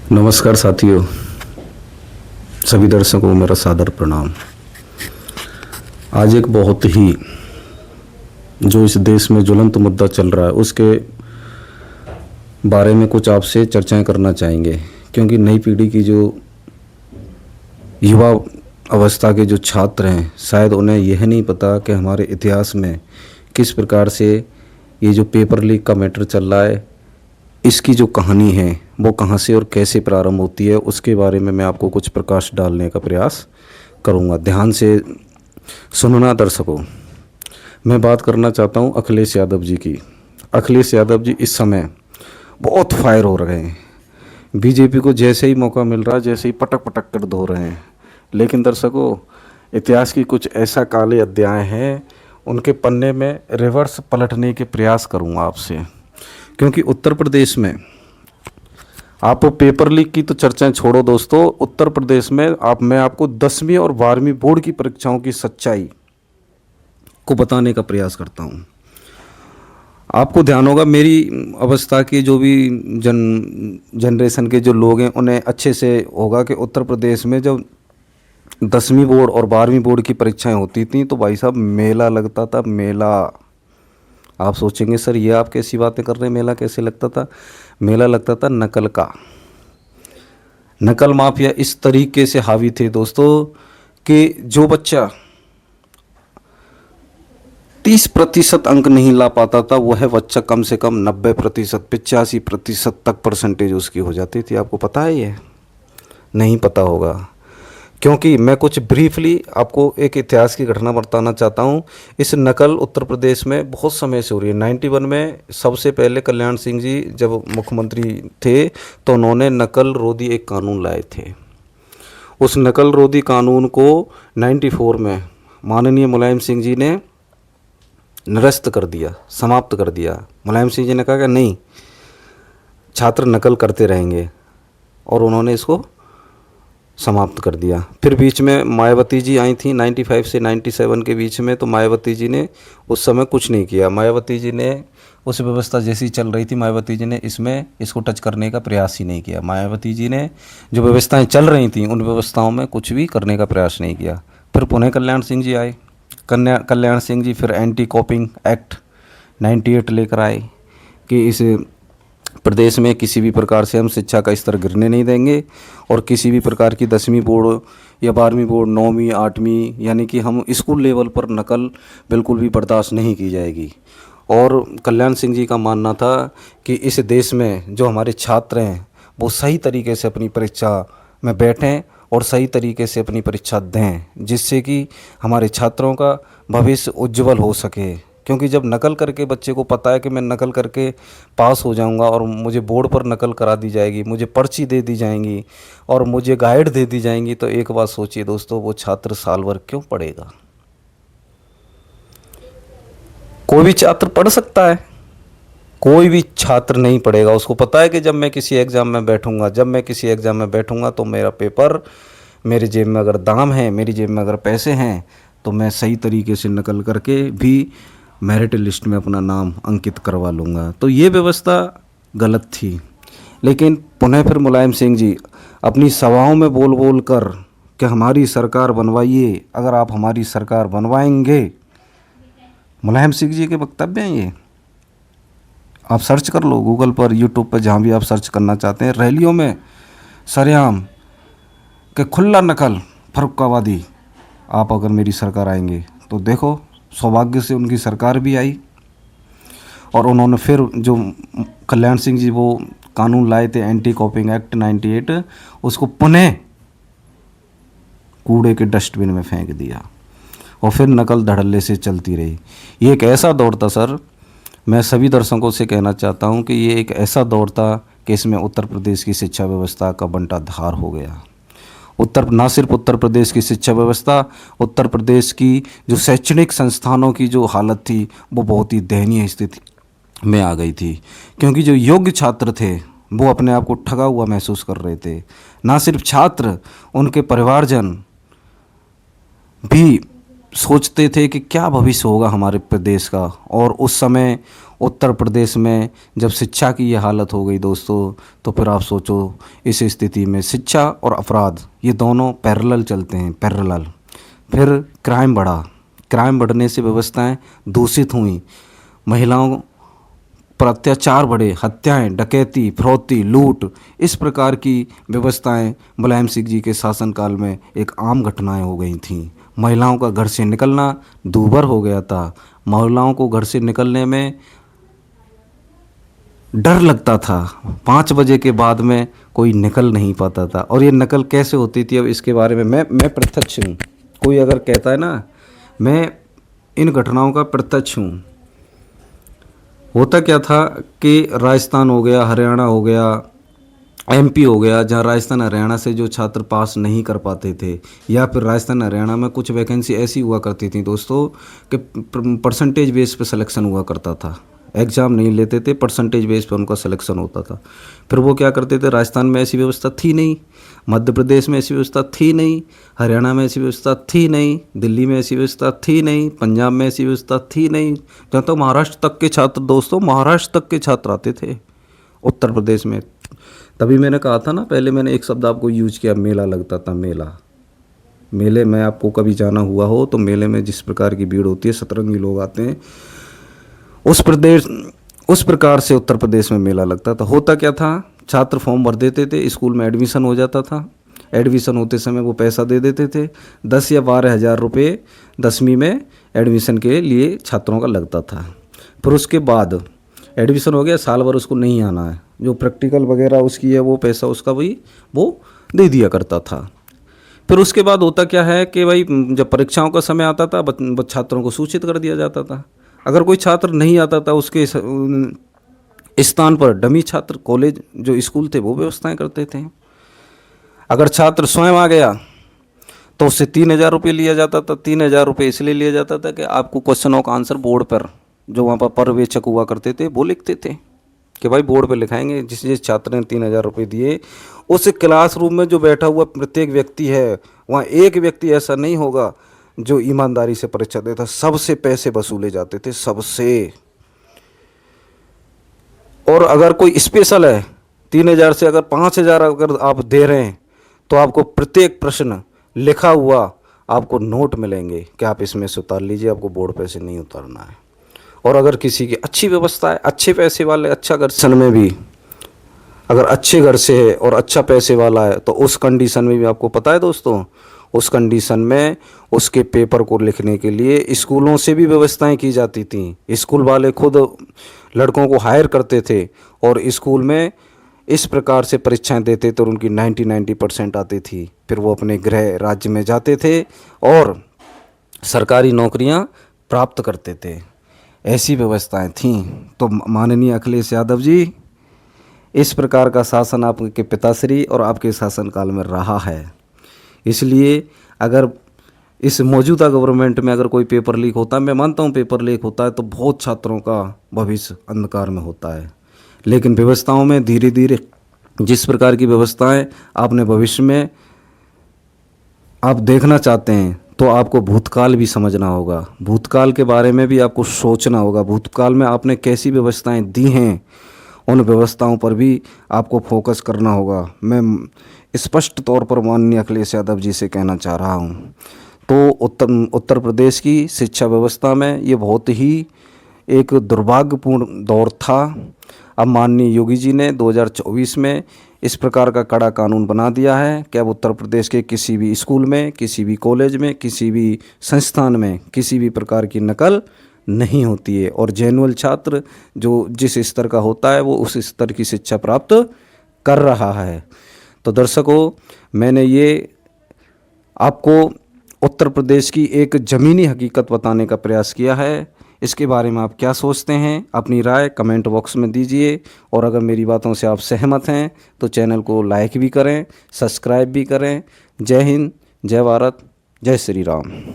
नमस्कार साथियों, सभी दर्शकों को मेरा सादर प्रणाम। आज एक बहुत ही जो इस देश में ज्वलंत मुद्दा चल रहा है उसके बारे में कुछ आपसे चर्चाएं करना चाहेंगे, क्योंकि नई पीढ़ी की जो युवा अवस्था के जो छात्र हैं शायद उन्हें यह नहीं पता कि हमारे इतिहास में किस प्रकार से ये जो पेपर लीक का मैटर चल रहा है इसकी जो कहानी है वो कहाँ से और कैसे प्रारंभ होती है, उसके बारे में मैं आपको कुछ प्रकाश डालने का प्रयास करूँगा। ध्यान से सुनना दर्शकों। मैं बात करना चाहता हूँ अखिलेश यादव जी की। अखिलेश यादव जी इस समय बहुत फायर हो रहे हैं। बीजेपी को जैसे ही मौका मिल रहा है जैसे ही पटक पटक कर धो रहे हैं। लेकिन दर्शकों, इतिहास की कुछ ऐसा काले अध्याय हैं, उनके पन्ने में रिवर्स पलटने के प्रयास करूँगा आपसे। क्योंकि उत्तर प्रदेश में आप पेपर लीक की तो चर्चाएं छोड़ो दोस्तों, उत्तर प्रदेश में मैं आपको 10वीं और 12वीं बोर्ड की परीक्षाओं की सच्चाई को बताने का प्रयास करता हूं। आपको ध्यान होगा, मेरी अवस्था के जो भी जनरेशन के जो लोग हैं उन्हें अच्छे से होगा कि उत्तर प्रदेश में जब 10वीं बोर्ड और 12वीं बोर्ड की परीक्षाएं होती थी तो भाई साहब मेला लगता था। मेला, आप सोचेंगे सर ये आप कैसी बातें कर रहे हैं, मेला कैसे लगता था? मेला लगता था नकल का। नकल माफिया इस तरीके से हावी थे दोस्तों कि जो बच्चा 30% अंक नहीं ला पाता था वह बच्चा कम से कम 90%, 85% तक परसेंटेज उसकी हो जाती थी। आपको पता है? ये नहीं पता होगा, क्योंकि मैं कुछ ब्रीफली आपको एक इतिहास की घटना बताना चाहता हूँ। इस नकल उत्तर प्रदेश में बहुत समय से हो रही है। 91 में सबसे पहले कल्याण सिंह जी जब मुख्यमंत्री थे तो उन्होंने नकल रोधी एक कानून लाए थे। उस नकल रोधी कानून को 94 में माननीय मुलायम सिंह जी ने निरस्त कर दिया, समाप्त कर दिया। मुलायम सिंह जी ने कहा कि नहीं, छात्र नकल करते रहेंगे, और उन्होंने इसको समाप्त कर दिया। फिर बीच में मायावती जी आई थी 95 से 97 के बीच में, तो मायावती जी ने उस समय कुछ नहीं किया। मायावती जी ने उस व्यवस्था जैसी चल रही थी, मायावती जी ने इसको टच करने का प्रयास ही नहीं किया। मायावती जी ने जो व्यवस्थाएं चल रही थी उन व्यवस्थाओं में कुछ भी करने का प्रयास नहीं किया। फिर पुनः कल्याण सिंह जी आए। कल्याण सिंह जी फिर एंटी कॉपिंग एक्ट 98 लेकर आए कि इस प्रदेश में किसी भी प्रकार से हम शिक्षा का स्तर गिरने नहीं देंगे, और किसी भी प्रकार की 10वीं बोर्ड या 12वीं बोर्ड, 9वीं 8वीं, यानी कि हम स्कूल लेवल पर नकल बिल्कुल भी बर्दाश्त नहीं की जाएगी। और कल्याण सिंह जी का मानना था कि इस देश में जो हमारे छात्र हैं वो सही तरीके से अपनी परीक्षा में बैठें और सही तरीके से अपनी परीक्षा दें, जिससे कि हमारे छात्रों का भविष्य उज्जवल हो सके। क्योंकि जब नकल करके बच्चे को पता है कि मैं नकल करके पास हो जाऊंगा और मुझे बोर्ड पर नकल करा दी जाएगी, मुझे पर्ची दे दी जाएंगी और मुझे गाइड दे दी जाएंगी, तो एक बात सोचिए दोस्तों, वो छात्र साल भर क्यों पढ़ेगा? कोई भी छात्र पढ़ सकता है? कोई भी छात्र नहीं पढ़ेगा। उसको पता है कि जब मैं किसी एग्ज़ाम में बैठूंगा तो मेरा पेपर, मेरे जेब में अगर दाम है, मेरी जेब में अगर पैसे हैं, तो मैं सही तरीके से नकल करके भी मेरिट लिस्ट में अपना नाम अंकित करवा लूँगा। तो ये व्यवस्था गलत थी। लेकिन पुनः फिर मुलायम सिंह जी अपनी सभाओं में बोल बोल कर कि हमारी सरकार बनवाइए, अगर आप हमारी सरकार बनवाएंगे, मुलायम सिंह जी के वक्तव्य हैं ये। आप सर्च कर लो गूगल पर, यूट्यूब पर, जहाँ भी आप सर्च करना चाहते हैं। रैलियों में सरेआम कि खुला नकल फर्रुखाबादी, आप अगर मेरी सरकार आएंगे तो देखो, सौभाग्य से उनकी सरकार भी आई और उन्होंने फिर जो कल्याण सिंह जी वो कानून लाए थे एंटी कॉपिंग एक्ट 98, उसको पुनः कूड़े के डस्टबिन में फेंक दिया और फिर नकल धड़ल्ले से चलती रही। ये एक ऐसा दौर था सर, मैं सभी दर्शकों से कहना चाहता हूँ कि ये एक ऐसा दौर था कि इसमें उत्तर प्रदेश की शिक्षा व्यवस्था का बंटाधार हो गया। ना सिर्फ उत्तर प्रदेश की शिक्षा व्यवस्था, उत्तर प्रदेश की जो शैक्षणिक संस्थानों की जो हालत थी वो बहुत ही दयनीय स्थिति में आ गई थी। क्योंकि जो योग्य छात्र थे वो अपने आप को ठगा हुआ महसूस कर रहे थे। ना सिर्फ छात्र, उनके परिवारजन भी सोचते थे कि क्या भविष्य होगा हमारे प्रदेश का। और उस समय उत्तर प्रदेश में जब शिक्षा की ये हालत हो गई दोस्तों, तो फिर आप सोचो इस स्थिति में शिक्षा और अपराध ये दोनों पैरेलल चलते हैं, पैरेलल। फिर क्राइम बढ़ा, क्राइम बढ़ने से व्यवस्थाएं दूषित हुई, महिलाओं पर अत्याचार बढ़े, हत्याएं, डकैती, फिरौती, लूट, इस प्रकार की व्यवस्थाएं मुलायम सिंह जी के शासनकाल में एक आम घटनाएं हो गई थीं। महिलाओं का घर से निकलना दूभर हो गया था। महिलाओं को घर से निकलने में डर लगता था। 5 बजे के बाद में कोई निकल नहीं पाता था। और ये नकल कैसे होती थी, अब इसके बारे में मैं प्रत्यक्ष हूँ। कोई अगर कहता है ना, मैं इन घटनाओं का प्रत्यक्ष हूँ। होता क्या था कि राजस्थान हो गया, हरियाणा हो गया, एमपी हो गया, जहाँ राजस्थान हरियाणा से जो छात्र पास नहीं कर पाते थे, या फिर राजस्थान हरियाणा में कुछ वैकेंसी ऐसी हुआ करती थी दोस्तों कि परसेंटेज बेस पे सिलेक्शन हुआ करता था। एग्ज़ाम नहीं लेते थे, परसेंटेज बेस पे उनका सिलेक्शन होता था। फिर वो क्या करते थे, राजस्थान में ऐसी व्यवस्था थी नहीं, मध्य प्रदेश में ऐसी व्यवस्था थी नहीं, हरियाणा में ऐसी व्यवस्था थी नहीं, दिल्ली में ऐसी व्यवस्था थी नहीं, पंजाब में ऐसी व्यवस्था थी नहीं, जहाँ तो महाराष्ट्र तक के छात्र दोस्तों, महाराष्ट्र तक के छात्र आते थे उत्तर प्रदेश में। तभी मैंने कहा था ना, पहले मैंने एक शब्द आपको यूज किया, मेला लगता था, मेला। मेले में आपको कभी जाना हुआ हो तो मेले में जिस प्रकार की भीड़ होती है, सतरंगी लोग आते हैं, उस प्रकार से उत्तर प्रदेश में मेला लगता था। होता क्या था, छात्र फॉर्म भर देते थे, स्कूल में एडमिशन हो जाता था। एडमिशन होते समय वो पैसा दे देते थे, 10 या 12 हज़ार रुपये 10वीं में एडमिशन के लिए छात्रों का लगता था। फिर उसके बाद एडमिशन हो गया, साल भर उसको नहीं आना है, जो प्रैक्टिकल वगैरह उसकी है वो पैसा उसका भी वो दे दिया करता था। फिर उसके बाद होता क्या है कि भाई जब परीक्षाओं का समय आता था, छात्रों को सूचित कर दिया जाता था। अगर कोई छात्र नहीं आता था, उसके स्थान पर डमी छात्र कॉलेज जो स्कूल थे वो व्यवस्थाएं करते थे। अगर छात्र स्वयं आ गया तो उससे 3,000 रुपये लिया जाता था। 3,000 रुपये इसलिए लिया जाता था कि आपको क्वेश्चनों का आंसर बोर्ड पर, जो वहाँ पर पर्यवेक्षक हुआ करते थे, वो लिखते थे कि भाई बोर्ड पे लिखाएंगे। जिस छात्र ने 3,000 रुपये दिए, उस क्लासरूम में जो बैठा हुआ प्रत्येक व्यक्ति है, वहाँ एक व्यक्ति ऐसा नहीं होगा जो ईमानदारी से परीक्षा देता। सबसे पैसे वसूले जाते थे, सबसे। और अगर कोई स्पेशल है, 3,000 से अगर 5,000 अगर आप दे रहे हैं तो आपको प्रत्येक प्रश्न लिखा हुआ आपको नोट मिलेंगे कि आप इसमें से उतार लीजिए, आपको बोर्ड पे से नहीं उतारना है। और अगर किसी की अच्छी व्यवस्था है, अच्छे पैसे वाले, अच्छा कंडीशन में भी, अगर अच्छे घर से है और अच्छा पैसे वाला है, तो उस कंडीशन में भी आपको पता है दोस्तों, उस कंडीशन में उसके पेपर को लिखने के लिए स्कूलों से भी व्यवस्थाएं की जाती थी। स्कूल वाले खुद लड़कों को हायर करते थे और स्कूल में इस प्रकार से परीक्षाएं देते थे और उनकी 90% आती थी। फिर वो अपने गृह राज्य में जाते थे और सरकारी नौकरियां प्राप्त करते थे। ऐसी व्यवस्थाएं थीं। तो माननीय अखिलेश यादव जी, इस प्रकार का शासन आपके पिताश्री और आपके शासनकाल में रहा है। इसलिए अगर इस मौजूदा गवर्नमेंट में अगर कोई पेपर लीक होता है, मैं मानता हूँ पेपर लीक होता है तो बहुत छात्रों का भविष्य अंधकार में होता है, लेकिन व्यवस्थाओं में धीरे धीरे जिस प्रकार की व्यवस्थाएं आपने भविष्य में आप देखना चाहते हैं, तो आपको भूतकाल भी समझना होगा, भूतकाल के बारे में भी आपको सोचना होगा। भूतकाल में आपने कैसी व्यवस्थाएं दी हैं, उन व्यवस्थाओं पर भी आपको फोकस करना होगा। मैं स्पष्ट तौर पर माननीय अखिलेश यादव जी से कहना चाह रहा हूँ। तो उत्तर प्रदेश की शिक्षा व्यवस्था में ये बहुत ही एक दुर्भाग्यपूर्ण दौर था। अब माननीय योगी जी ने 2024 में इस प्रकार का कड़ा कानून बना दिया है कि अब उत्तर प्रदेश के किसी भी स्कूल में, किसी भी कॉलेज में, किसी भी संस्थान में किसी भी प्रकार की नकल नहीं होती है और जेन्युइन छात्र जो जिस स्तर का होता है वो उस स्तर की शिक्षा प्राप्त कर रहा है। तो दर्शकों, मैंने ये आपको उत्तर प्रदेश की एक ज़मीनी हकीकत बताने का प्रयास किया है। इसके बारे में आप क्या सोचते हैं, अपनी राय कमेंट बॉक्स में दीजिए। और अगर मेरी बातों से आप सहमत हैं तो चैनल को लाइक भी करें, सब्सक्राइब भी करें। जय हिंद, जय भारत, जय श्री राम।